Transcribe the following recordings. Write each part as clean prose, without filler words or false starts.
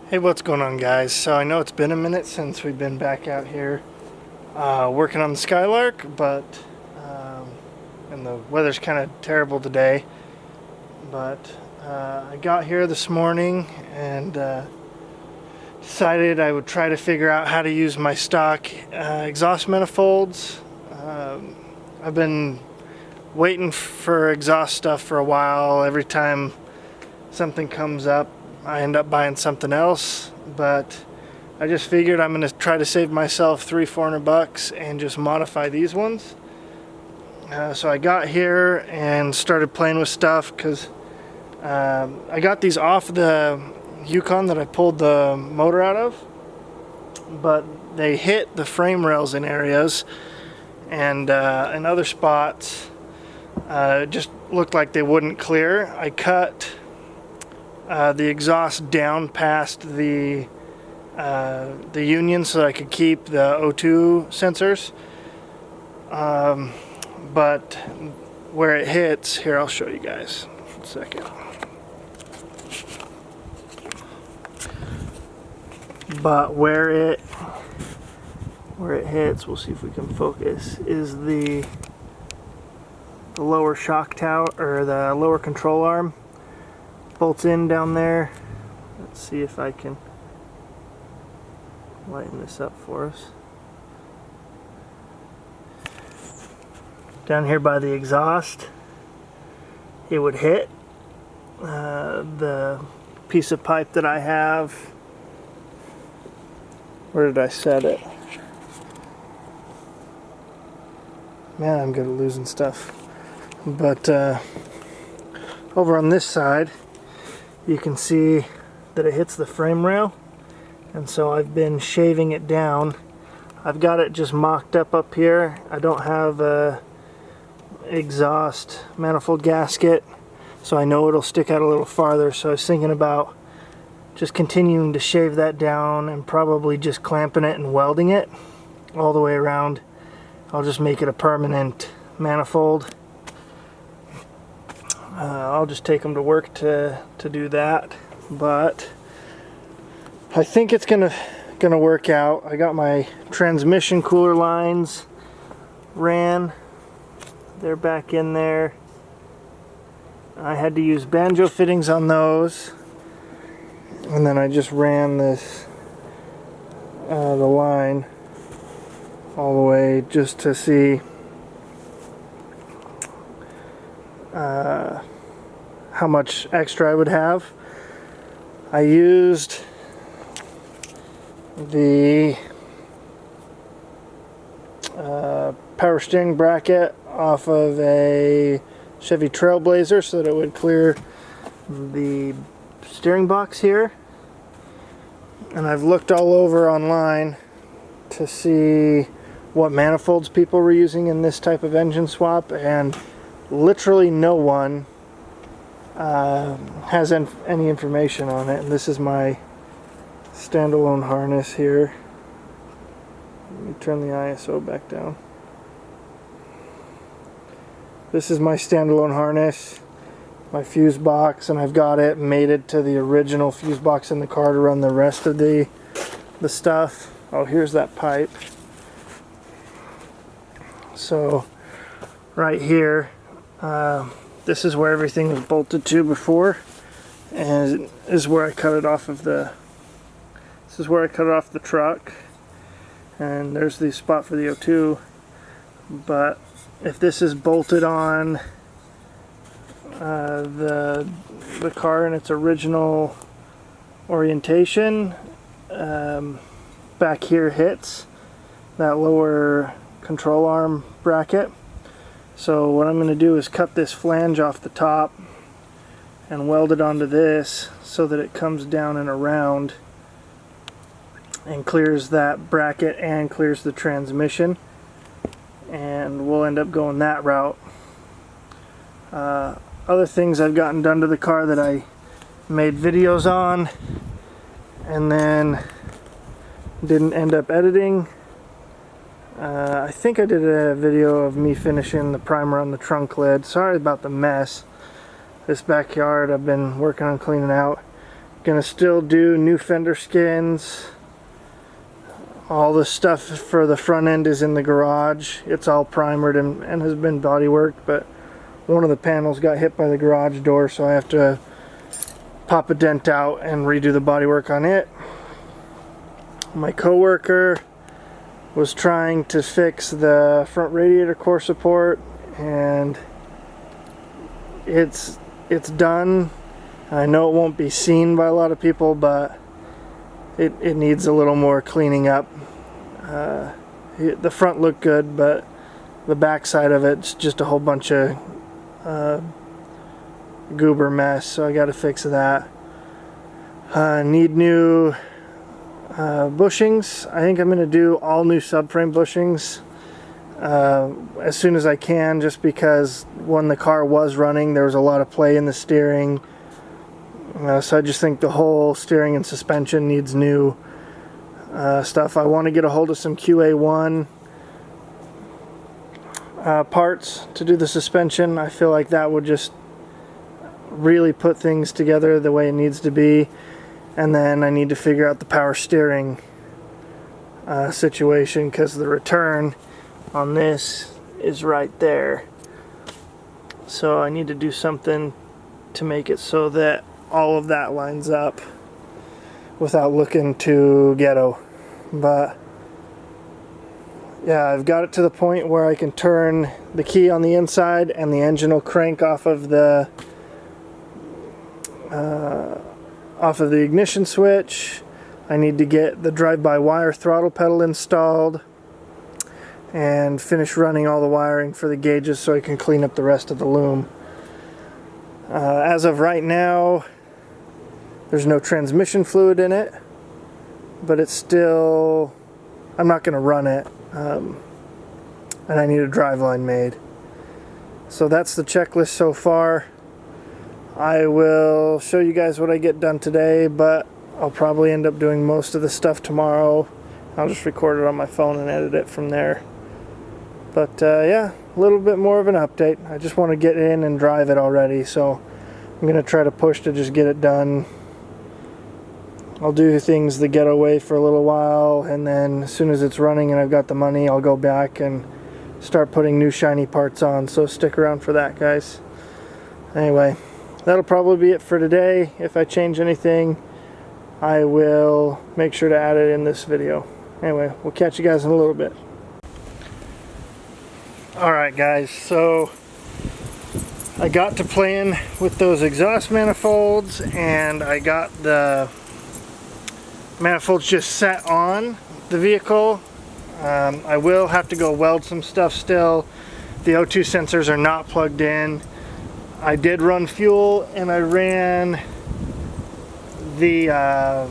Hey, what's going on, guys? So I know it's been a minute since we've been back out here working on the Skylark, but and the weather's kind of terrible today, but I got here this morning and decided I would try to figure out how to use my stock exhaust manifolds. I've been waiting for exhaust stuff for a while. Every time something comes up, I end up buying something else, but I just figured I'm going to try to save myself $300-400 and just modify these ones. So I got here and started playing with stuff because I got these off the Yukon that I pulled the motor out of, but they hit the frame rails in areas, and in other spots it just looked like they wouldn't clear. I cut the exhaust down past the union so that I could keep the O2 sensors, but where it hits, here I'll show you guys. 1 second. But where it hits, we'll see if we can focus, is the lower shock tower, or the lower control arm. Bolts in down there. Let's see if I can lighten this up for us. Down here by the exhaust, it would hit the piece of pipe that I have. Where did I set it? Man, I'm good at losing stuff. But over on this side, you can see that it hits the frame rail, and so I've been shaving it down. I've got it just mocked up here. I don't have a exhaust manifold gasket, so I know it'll stick out a little farther, so I was thinking about just continuing to shave that down and probably just clamping it and welding it all the way around. I'll just make it a permanent manifold. I'll just take them to work to do that, but I think it's gonna work out. I got my transmission cooler lines ran. They're back in there. I had to use banjo fittings on those, and then I just ran this the line all the way just to see how much extra I would have. I used the power steering bracket off of a Chevy Trailblazer so that it would clear the steering box here, and I've looked all over online to see what manifolds people were using in this type of engine swap, and literally no one has any information on it. And this is my standalone harness here. Let me turn the ISO back down. This is my standalone harness, my fuse box, and I've got it mated to the original fuse box in the car to run the rest of the stuff. Oh, here's that pipe. So right here, this is where everything was bolted to before, and this is where I cut it off of the truck, and there's the spot for the O2. But if this is bolted on the car in its original orientation, back here hits that lower control arm bracket. So what I'm going to do is cut this flange off the top and weld it onto this so that it comes down and around and clears that bracket and clears the transmission, and we'll end up going that route. Other things I've gotten done to the car that I made videos on and then didn't end up editing. I think I did a video of me finishing the primer on the trunk lid. Sorry about the mess. This backyard I've been working on cleaning out. Gonna still do new fender skins. All the stuff for the front end is in the garage. It's all primered and has been body worked, but one of the panels got hit by the garage door, so I have to pop a dent out and redo the body work on it. My coworker was trying to fix the front radiator core support, and it's done. I know it won't be seen by a lot of people, but it needs a little more cleaning up. The front looked good, but the back side of it's just a whole bunch of goober mess, so I got to fix that. Need new bushings. I think I'm going to do all new subframe bushings as soon as I can, just because when the car was running there was a lot of play in the steering. So I just think the whole steering and suspension needs new stuff. I want to get a hold of some QA1 parts to do the suspension. I feel like that would just really put things together the way it needs to be. And then I need to figure out the power steering situation, because the return on this is right there. So I need to do something to make it so that all of that lines up without looking too ghetto. But yeah, I've got it to the point where I can turn the key on the inside and the engine will crank off of the ignition switch. I need to get the drive-by-wire throttle pedal installed and finish running all the wiring for the gauges so I can clean up the rest of the loom. As of right now, there's no transmission fluid in it, but it's still, I'm not going to run it, and I need a driveline made. So that's the checklist so far. I will show you guys what I get done today, but I'll probably end up doing most of the stuff tomorrow. I'll just record it on my phone and edit it from there. But yeah, a little bit more of an update. I just want to get in and drive it already, so I'm going to try to push to just get it done. I'll do things the ghetto way for a little while, and then as soon as it's running and I've got the money, I'll go back and start putting new shiny parts on. So stick around for that, guys. Anyway, that'll probably be it for today. If I change anything, I will make sure to add it in this video. Anyway, we'll catch you guys in a little bit. Alright guys, so I got to playing with those exhaust manifolds, and I got the manifolds just set on the vehicle. I will have to go weld some stuff still. The O2 sensors are not plugged in. I did run fuel, and I ran the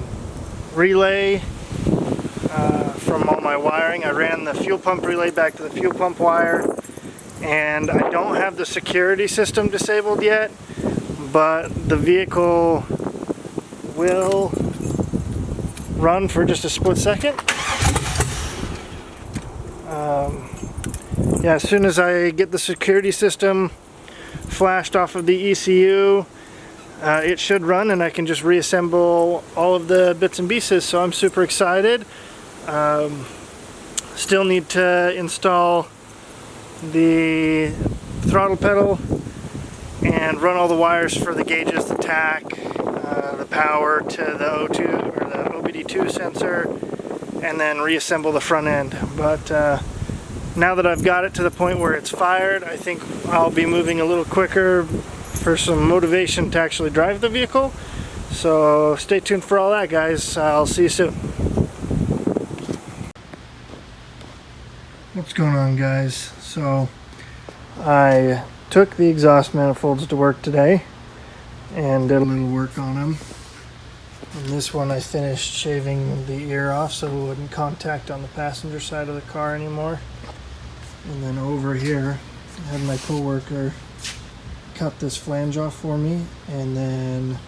relay from all my wiring. I ran the fuel pump relay back to the fuel pump wire, and I don't have the security system disabled yet, but the vehicle will run for just a split second. Yeah, as soon as I get the security system flashed off of the ECU, it should run, and I can just reassemble all of the bits and pieces. So I'm super excited. Still need to install the throttle pedal and run all the wires for the gauges, the tach, the power to the O2 or the OBD2 sensor, and then reassemble the front end. But now that I've got it to the point where it's fired, I think I'll be moving a little quicker for some motivation to actually drive the vehicle. So stay tuned for all that, guys. I'll see you soon. What's going on, guys? So I took the exhaust manifolds to work today and did a little work on them. And this one I finished shaving the ear off so it wouldn't contact on the passenger side of the car anymore. And then over here I had my coworker cut this flange off for me, and then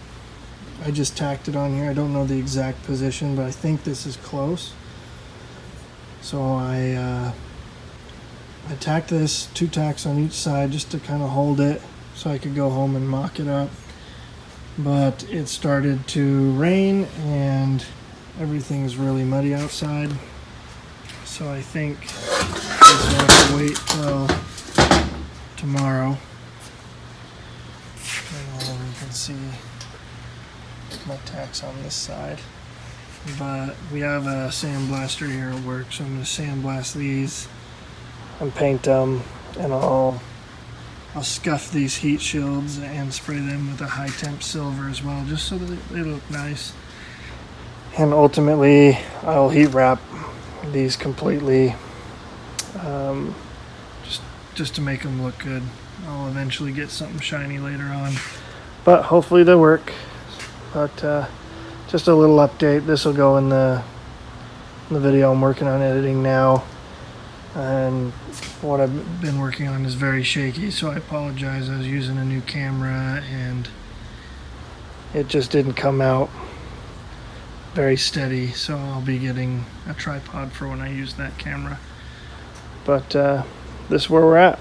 I just tacked it on here. I don't know the exact position, but I think this is close. So I tacked this, 2 tacks on each side just to kind of hold it so I could go home and mock it up. but it started to rain and everything's really muddy outside. So I think I'll have to wait till tomorrow. And you can see my tacks on this side. But we have a sandblaster here at work, so I'm going to sandblast these and paint them, and I'll scuff these heat shields and spray them with a high temp silver as well, just so that they look nice. And ultimately I'll heat wrap these completely, just to make them look good. I'll eventually get something shiny later on, but hopefully they'll work. But just a little update. This will go in the video I'm working on editing now, and what I've been working on is very shaky, so I apologize. I was using a new camera and it just didn't come out very steady, so I'll be getting a tripod for when I use that camera. But this is where we're at.